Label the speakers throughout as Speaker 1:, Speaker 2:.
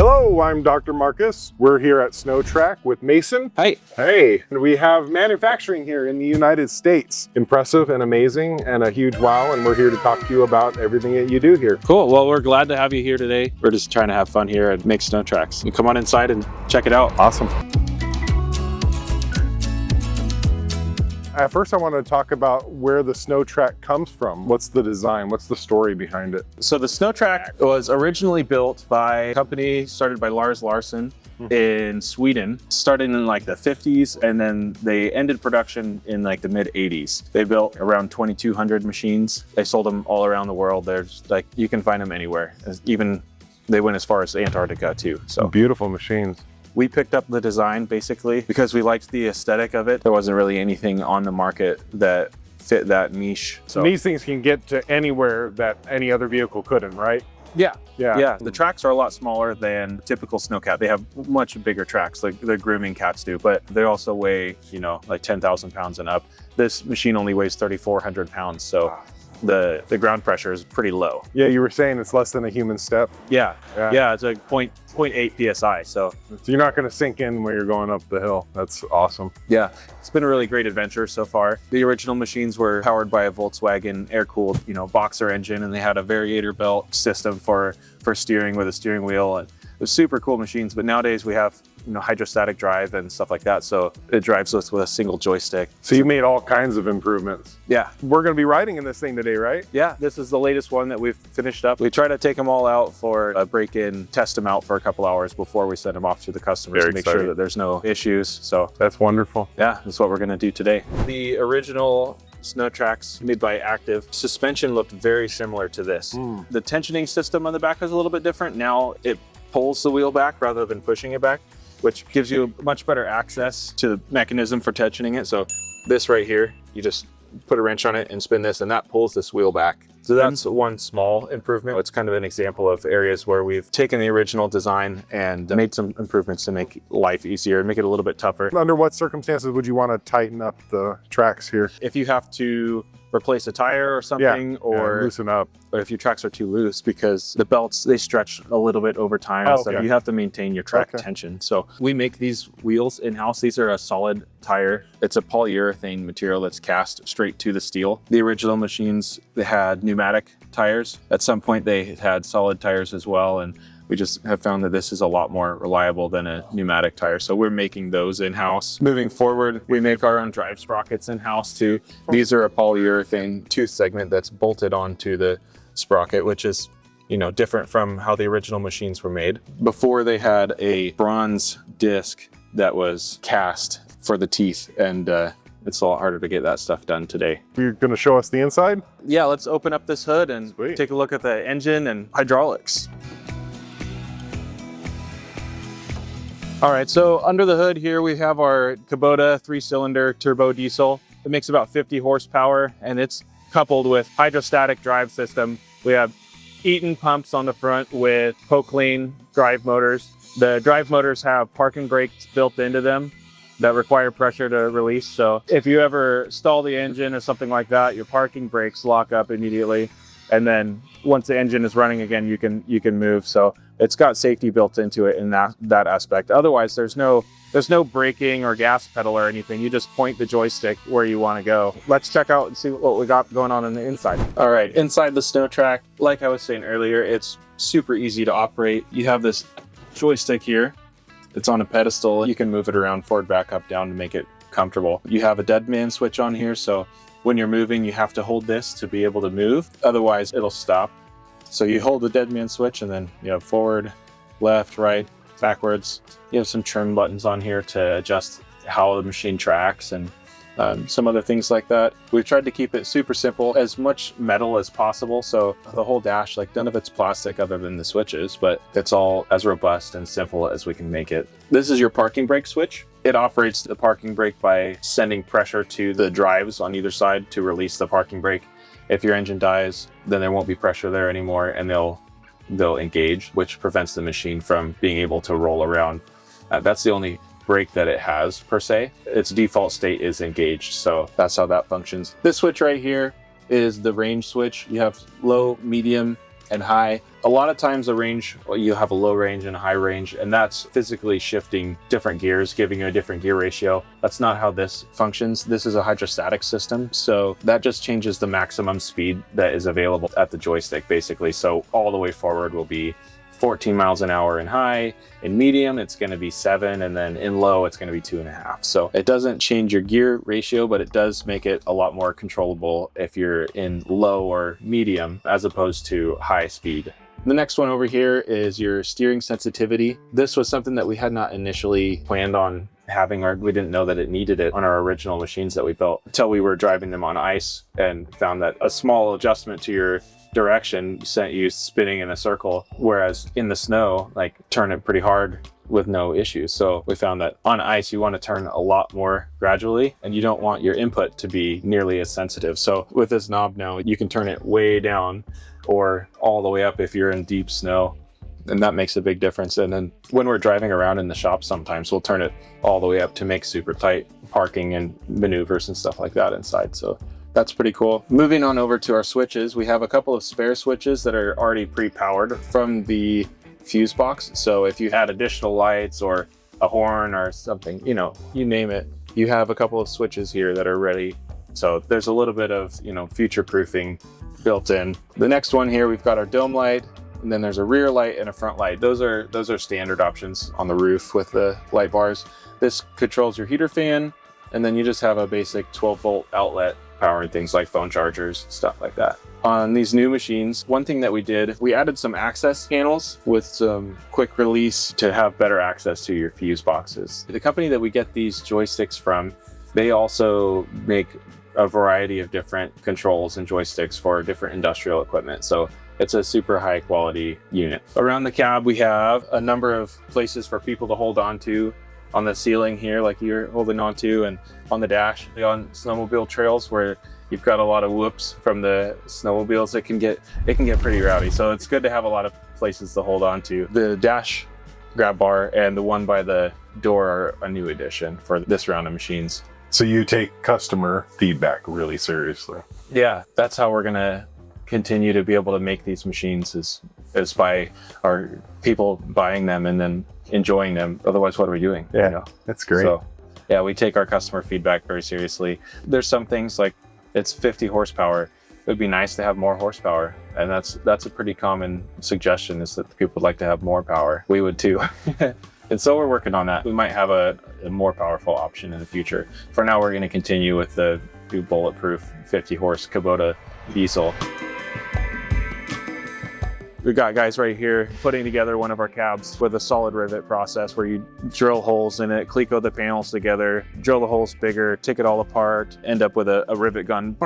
Speaker 1: Hello, I'm Dr. Marcus. We're here at SnoTrac with Mason.
Speaker 2: Hi.
Speaker 1: Hey, and we have manufacturing here in the United States. Impressive and amazing and a huge wow, and we're here to talk to you about everything that you do here.
Speaker 2: Cool. Well, we're glad to have you here today. We're just trying to have fun here and make SnoTracs. You come on inside and check it out.
Speaker 1: Awesome. At first, I want to talk about where the SnoTrac comes from. What's the design? What's the story behind it?
Speaker 2: So the SnoTrac was originally built by a company started by Lars Larson in Sweden, started in like the 50s, and then they ended production in like the mid 80s. They built around 2,200 machines. They sold them all around the world. There's like, you can find them anywhere. Even they went as far as Antarctica too. So
Speaker 1: beautiful machines.
Speaker 2: We picked up the design basically because we liked the aesthetic of it. There wasn't really anything on the market that fit that niche. So
Speaker 1: these things can get to anywhere that any other vehicle couldn't, right?
Speaker 2: Yeah. The tracks are a lot smaller than typical snowcat. They have much bigger tracks like the grooming cats do, but they also weigh, like 10,000 pounds and up. This machine only weighs 3,400 pounds. So the ground pressure is pretty low.
Speaker 1: Yeah, you were saying it's less than a human step.
Speaker 2: Yeah, it's like 0.8 PSI. So
Speaker 1: you're not going to sink in when you're going up the hill. That's awesome.
Speaker 2: Yeah, it's been a really great adventure so far. The original machines were powered by a Volkswagen air-cooled, boxer engine, and they had a variator belt system for steering with a steering wheel. And it was super cool machines, but nowadays we have hydrostatic drive and stuff like that. So it drives us with a single joystick.
Speaker 1: So you made all kinds of improvements.
Speaker 2: Yeah.
Speaker 1: We're going to be riding in this thing today, right?
Speaker 2: Yeah, this is the latest one that we've finished up. We try to take them all out for a break-in, test them out for a couple hours before we send them off to the customers to make sure that there's no issues. So
Speaker 1: that's wonderful.
Speaker 2: Yeah, that's what we're going to do today. The original SnoTracs made by Active suspension looked very similar to this. The tensioning system on the back is a little bit different. Now it pulls the wheel back rather than pushing it back, which gives you much better access to the mechanism for tensioning it. So this right here, you just put a wrench on it and spin this, and that pulls this wheel back. So that's one small improvement. It's kind of an example of areas where we've taken the original design and made some improvements to make life easier and make it a little bit tougher.
Speaker 1: Under what circumstances would you want to tighten up the tracks here?
Speaker 2: If you have to replace a tire or something, or
Speaker 1: loosen up,
Speaker 2: or if your tracks are too loose, because the belts, they stretch a little bit over time. So you have to maintain your track tension. So we make these wheels in-house. These are a solid tire. It's a polyurethane material that's cast straight to the steel. The original machines, they had pneumatic tires. At some point they had solid tires as well, and we just have found that this is a lot more reliable than a pneumatic tire. So we're making those in-house. Moving forward, we make our own drive sprockets in-house too. These are a polyurethane tooth segment that's bolted onto the sprocket, which is, different from how the original machines were made. Before, they had a bronze disc that was cast for the teeth, and it's a lot harder to get that stuff done today.
Speaker 1: You're going to show us the inside?
Speaker 2: Yeah, let's open up this hood and take a look at the engine and hydraulics. All right, so under the hood here, we have our Kubota 3-cylinder turbo diesel. It makes about 50 horsepower, and it's coupled with hydrostatic drive system. We have Eaton pumps on the front with Poclean drive motors. The drive motors have parking brakes built into them that require pressure to release. So if you ever stall the engine or something like that, your parking brakes lock up immediately. And then once the engine is running again, you can move. So it's got safety built into it in that aspect. Otherwise, there's no braking or gas pedal or anything. You just point the joystick where you want to go. Let's check out and see what we got going on the inside. All right, inside the SnoTrac, like I was saying earlier, it's super easy to operate. You have this joystick here. It's on a pedestal. You can move it around, forward, back, up, down to make it comfortable. You have a dead man switch on here, so when you're moving, you have to hold this to be able to move. Otherwise, it'll stop. So you hold the dead man switch, and then you have forward, left, right, backwards. You have some trim buttons on here to adjust how the machine tracks and some other things like that. We've tried to keep it super simple, as much metal as possible. So the whole dash, like none of it's plastic other than the switches, but it's all as robust and simple as we can make it. This is your parking brake switch. It operates the parking brake by sending pressure to the drives on either side to release the parking brake. If your engine dies, then there won't be pressure there anymore, and they'll engage, which prevents the machine from being able to roll around. That's the only brake that it has per se. Its default state is engaged, so that's how that functions. This switch right here is the range switch. You have low, medium, and high. A lot of times the range, you have a low range and a high range, and that's physically shifting different gears, giving you a different gear ratio. That's not how this functions. This is a hydrostatic system, so that just changes the maximum speed that is available at the joystick, basically. So all the way forward will be 14 miles an hour in high. In medium, it's going to be 7, and then in low, it's going to be 2.5. So it doesn't change your gear ratio, but it does make it a lot more controllable if you're in low or medium as opposed to high speed. The next one over here is your steering sensitivity. This was something that we had not initially planned on having, or we didn't know that it needed it on our original machines that we built until we were driving them on ice and found that a small adjustment to your direction sent you spinning in a circle, whereas in the snow, like, turn it pretty hard with no issues. So we found that on ice, you want to turn a lot more gradually, and you don't want your input to be nearly as sensitive. So with this knob now, you can turn it way down or all the way up if you're in deep snow, and that makes a big difference. And then when we're driving around in the shop, sometimes we'll turn it all the way up to make super tight parking and maneuvers and stuff like that inside. So that's pretty cool. Moving on over to our switches, we have a couple of spare switches that are already pre-powered from the fuse box. So if you had additional lights or a horn or something, you know, you name it, you have a couple of switches here that are ready. So there's a little bit of, you know, future proofing built in. The next one here, we've got our dome light, and then there's a rear light and a front light. Those are standard options on the roof with the light bars. This controls your heater fan, and then you just have a basic 12-volt outlet powering things like phone chargers, stuff like that. On these new machines, one thing that we did, we added some access panels with some quick release to have better access to your fuse boxes. The company that we get these joysticks from, they also make a variety of different controls and joysticks for different industrial equipment. So it's a super high quality unit. Around the cab, we have a number of places for people to hold on to. On the ceiling here, like you're holding on to, and on the dash, on snowmobile trails where you've got a lot of whoops from the snowmobiles, it can get pretty rowdy. So it's good to have a lot of places to hold on to. The dash grab bar and the one by the door are a new addition for this round of machines.
Speaker 1: So you take customer feedback really seriously.
Speaker 2: Yeah, that's how we're gonna continue to be able to make these machines is by our people buying them and then enjoying them. Otherwise, what are we doing?
Speaker 1: Yeah,
Speaker 2: you know?
Speaker 1: that's great.
Speaker 2: So yeah, we take our customer feedback very seriously. There's some things like it's 50 horsepower. It would be nice to have more horsepower. And that's a pretty common suggestion, is that people would like to have more power. We would too. And so we're working on that. We might have a more powerful option in the future. For now, we're gonna continue with the bulletproof 50 horse Kubota diesel. We got guys right here putting together one of our cabs with a solid rivet process where you drill holes in it, cleco the panels together, drill the holes bigger, take it all apart, end up with a rivet gun.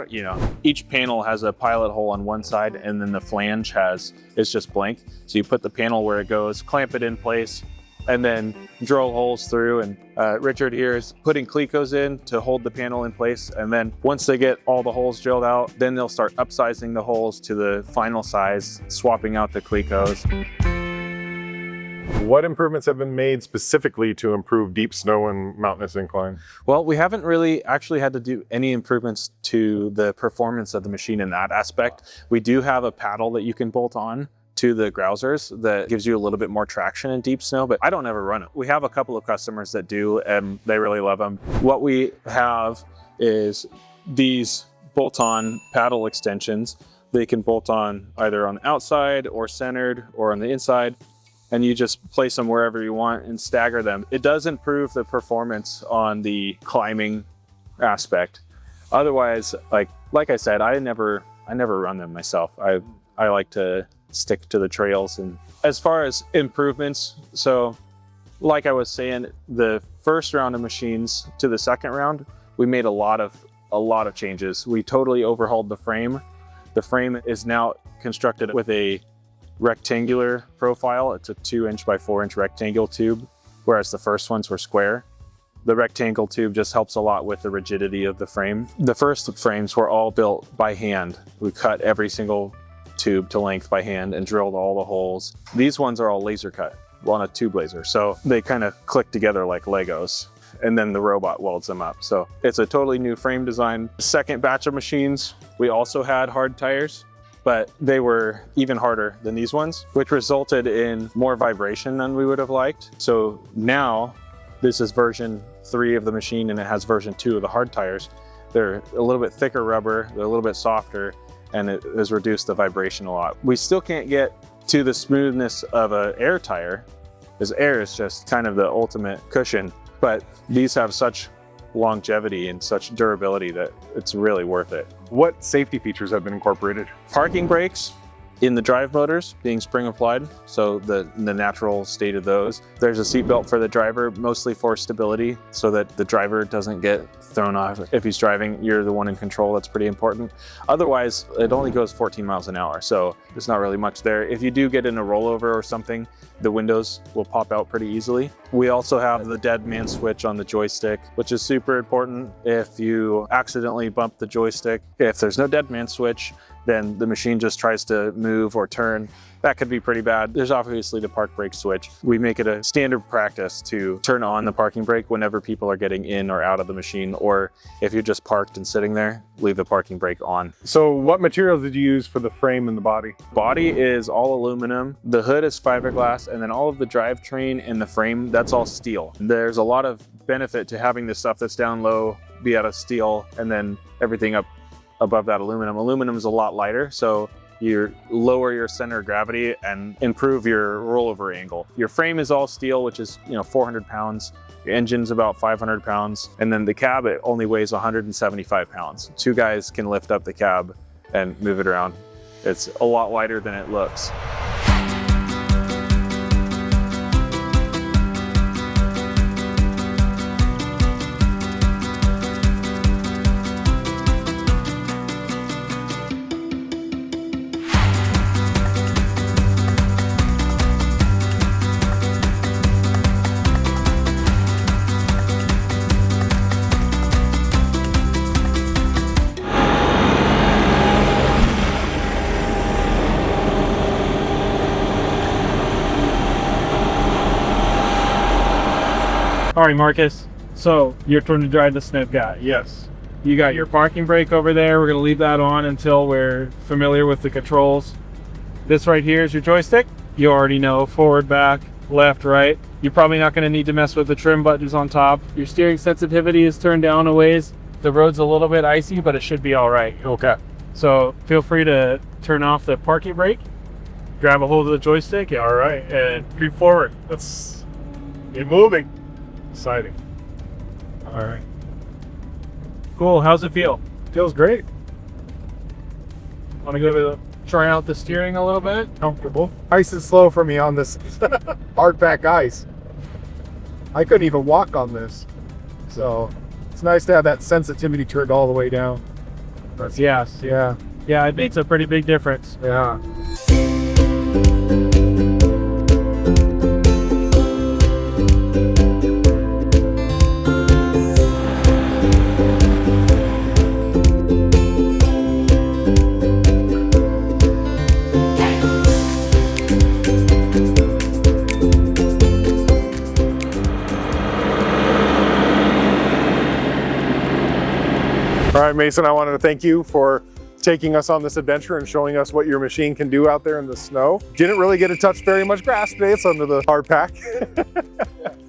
Speaker 2: You know, each panel has a pilot hole on one side, and then the flange is just blank. So you put the panel where it goes, clamp it in place, and then drill holes through. And Richard here is putting clecos in to hold the panel in place. And then once they get all the holes drilled out, then they'll start upsizing the holes to the final size, swapping out the clecos.
Speaker 1: What improvements have been made specifically to improve deep snow and mountainous incline?
Speaker 2: Well, we haven't really actually had to do any improvements to the performance of the machine in that aspect. We do have a paddle that you can bolt on to the grousers that gives you a little bit more traction in deep snow, but I don't ever run it. We have a couple of customers that do, and they really love them. What we have is these bolt-on paddle extensions. They can bolt on either on the outside or centered or on the inside, and you just place them wherever you want and stagger them. It does improve the performance on the climbing aspect. Otherwise, like I said, I never run them myself. I like to stick to the trails. And as far as improvements, so like I was saying, the first round of machines to the second round, we made a lot of changes. We totally overhauled the frame. The frame is now constructed with a rectangular profile. It's a 2-inch by 4-inch rectangle tube, whereas the first ones were square. The rectangle tube just helps a lot with the rigidity of the frame. The first frames were all built by hand. We cut every single tube to length by hand and drilled all the holes. These ones are all laser cut on a tube laser, so they kind of click together like Legos, and then the robot welds them up. So it's a totally new frame design. Second batch of machines, we also had hard tires. but they were even harder than these ones, which resulted in more vibration than we would have liked. So now this is version 3 of the machine, and it has version 2 of the hard tires. They're a little bit thicker rubber, they're a little bit softer, and it has reduced the vibration a lot. We still can't get to the smoothness of an air tire, because air is just kind of the ultimate cushion, but these have such longevity and such durability that it's really worth it.
Speaker 1: What safety features have been incorporated?
Speaker 2: Parking brakes in the drive motors being spring applied, so the natural state of those. There's a seat belt for the driver, mostly for stability, so that the driver doesn't get thrown off. If he's driving, you're the one in control. That's pretty important. Otherwise, it only goes 14 miles an hour, so there's not really much there. If you do get in a rollover or something, the windows will pop out pretty easily. We also have the dead man switch on the joystick, which is super important. If you accidentally bump the joystick, if there's no dead man switch, then the machine just tries to move or turn. That could be pretty bad. There's obviously the park brake switch. We make it a standard practice to turn on the parking brake whenever people are getting in or out of the machine, or if you're just parked and sitting there, leave the parking brake on.
Speaker 1: So what materials did you use for the frame and the body?
Speaker 2: Body is all aluminum. The hood is fiberglass, and then all of the drivetrain and the frame, that's all steel. There's a lot of benefit to having the stuff that's down low be out of steel, and then everything up above that aluminum. Aluminum is a lot lighter, so you lower your center of gravity and improve your rollover angle. Your frame is all steel, which is 400 pounds. Your engine's about 500 pounds. And then the cab, it only weighs 175 pounds. 2 guys can lift up the cab and move it around. It's a lot lighter than it looks.
Speaker 3: All right, Marcus, so your turn to drive the SnoTrac.
Speaker 1: Yes.
Speaker 3: You got your parking brake over there. We're gonna leave that on until we're familiar with the controls. This right here is your joystick. You already know forward, back, left, right. You're probably not gonna need to mess with the trim buttons on top. Your steering sensitivity is turned down a ways. The road's a little bit icy, but it should be all right.
Speaker 1: Okay.
Speaker 3: So feel free to turn off the parking brake, grab a hold of the joystick,
Speaker 1: All right. And creep forward. Let's get moving. Exciting. All right.
Speaker 3: Cool, how's it feel?
Speaker 1: Feels great.
Speaker 3: Want to go try out the steering a little bit?
Speaker 1: Comfortable. Ice is slow for me on this hard pack ice. I couldn't even walk on this. So it's nice to have that sensitivity turned all the way down.
Speaker 3: Yes.
Speaker 1: Yeah.
Speaker 3: Yeah, it makes a pretty big difference.
Speaker 1: Yeah. All right, Mason, I wanted to thank you for taking us on this adventure and showing us what your machine can do out there in the snow. Didn't really get to touch very much grass today. It's under the hard pack.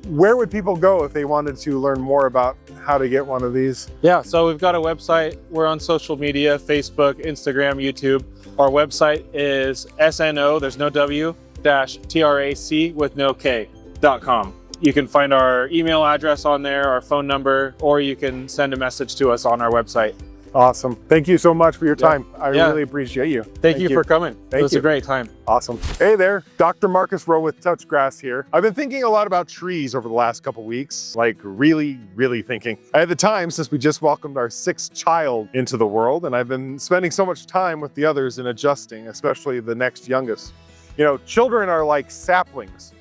Speaker 1: Where would people go if they wanted to learn more about how to get one of these?
Speaker 2: Yeah, so we've got a website. We're on social media, Facebook, Instagram, YouTube. Our website is SNO, there's no W, -TRAC with no K.com. You can find our email address on there, our phone number, or you can send a message to us on our website.
Speaker 1: Awesome. Thank you so much for your time. I
Speaker 2: Yeah.
Speaker 1: really appreciate you.
Speaker 2: Thank you for coming.
Speaker 1: Thank
Speaker 2: It was
Speaker 1: you.
Speaker 2: a great time.
Speaker 1: Awesome. Hey there, Dr. Marcus Rowe with Touchgrass here. I've been thinking a lot about trees over the last couple weeks, like really thinking. I had the time since we just welcomed our 6th child into the world, and I've been spending so much time with the others in adjusting, especially the next youngest. Children are like saplings.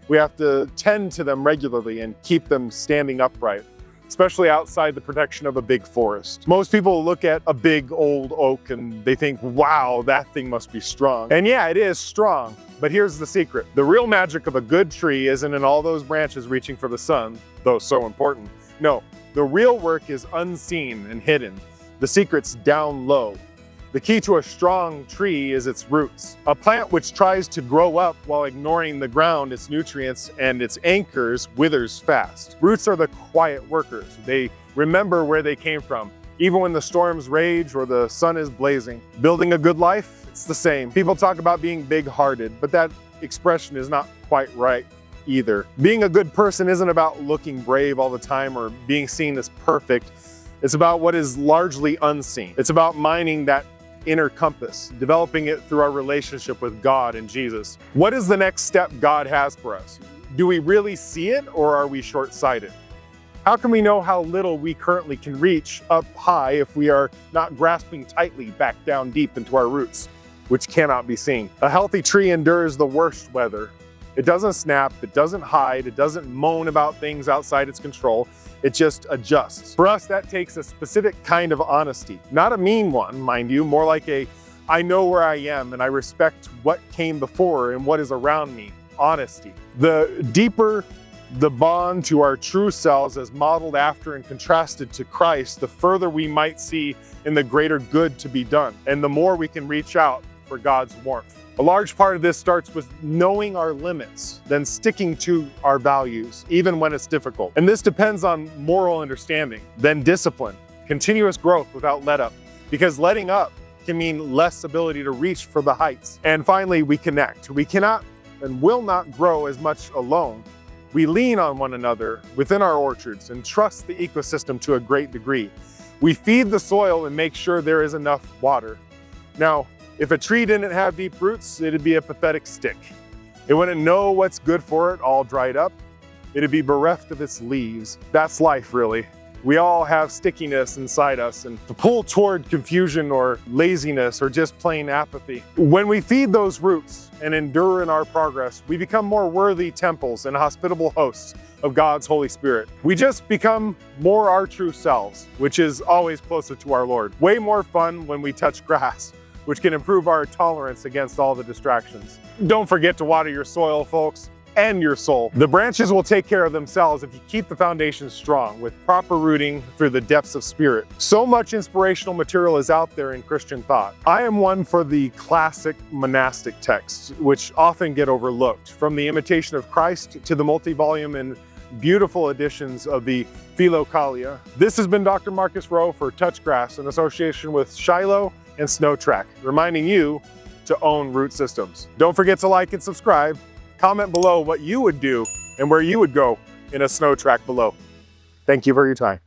Speaker 1: We have to tend to them regularly and keep them standing upright, especially outside the protection of a big forest. Most people look at a big old oak and they think, wow, that thing must be strong. And yeah, it is strong, but here's the secret. The real magic of a good tree isn't in all those branches reaching for the sun, though so important. No, the real work is unseen and hidden. The secret's down low. The key to a strong tree is its roots. A plant which tries to grow up while ignoring the ground, its nutrients, and its anchors withers fast. Roots are the quiet workers. They remember where they came from, even when the storms rage or the sun is blazing. Building a good life, it's the same. People talk about being big-hearted, but that expression is not quite right either. Being a good person isn't about looking brave all the time or being seen as perfect. It's about what is largely unseen. It's about mining that inner compass, developing it through our relationship with God and Jesus. What is the next step God has for us? Do we really see it, or are we short-sighted? How can we know how little we currently can reach up high if we are not grasping tightly back down deep into our roots, which cannot be seen? A healthy tree endures the worst weather. It doesn't snap, it doesn't hide, it doesn't moan about things outside its control. It just adjusts. For us, that takes a specific kind of honesty. Not a mean one, mind you, more like a, I know where I am and I respect what came before and what is around me, honesty. The deeper the bond to our true selves as modeled after and contrasted to Christ, the further we might see in the greater good to be done, and the more we can reach out for God's warmth. A large part of this starts with knowing our limits, then sticking to our values, even when it's difficult. And this depends on moral understanding, then discipline, continuous growth without let up, because letting up can mean less ability to reach for the heights. And finally, we connect. We cannot and will not grow as much alone. We lean on one another within our orchards and trust the ecosystem to a great degree. We feed the soil and make sure there is enough water. Now, if a tree didn't have deep roots, it'd be a pathetic stick. It wouldn't know what's good for it, all dried up. It'd be bereft of its leaves. That's life, really. We all have stickiness inside us and to pull toward confusion or laziness or just plain apathy. When we feed those roots and endure in our progress, we become more worthy temples and hospitable hosts of God's Holy Spirit. We just become more our true selves, which is always closer to our Lord. Way more fun when we touch grass, which can improve our tolerance against all the distractions. Don't forget to water your soil, folks, and your soul. The branches will take care of themselves if you keep the foundation strong with proper rooting through the depths of spirit. So much inspirational material is out there in Christian thought. I am one for the classic monastic texts, which often get overlooked, from the Imitation of Christ to the multi-volume and beautiful editions of the Philokalia. This has been Dr. Marcus Rowe for Touch Grass in association with Shiloh and SnoTrac, reminding you to own root systems. Don't forget to like and subscribe. Comment below what you would do and where you would go in a SnoTrac below. Thank you for your time.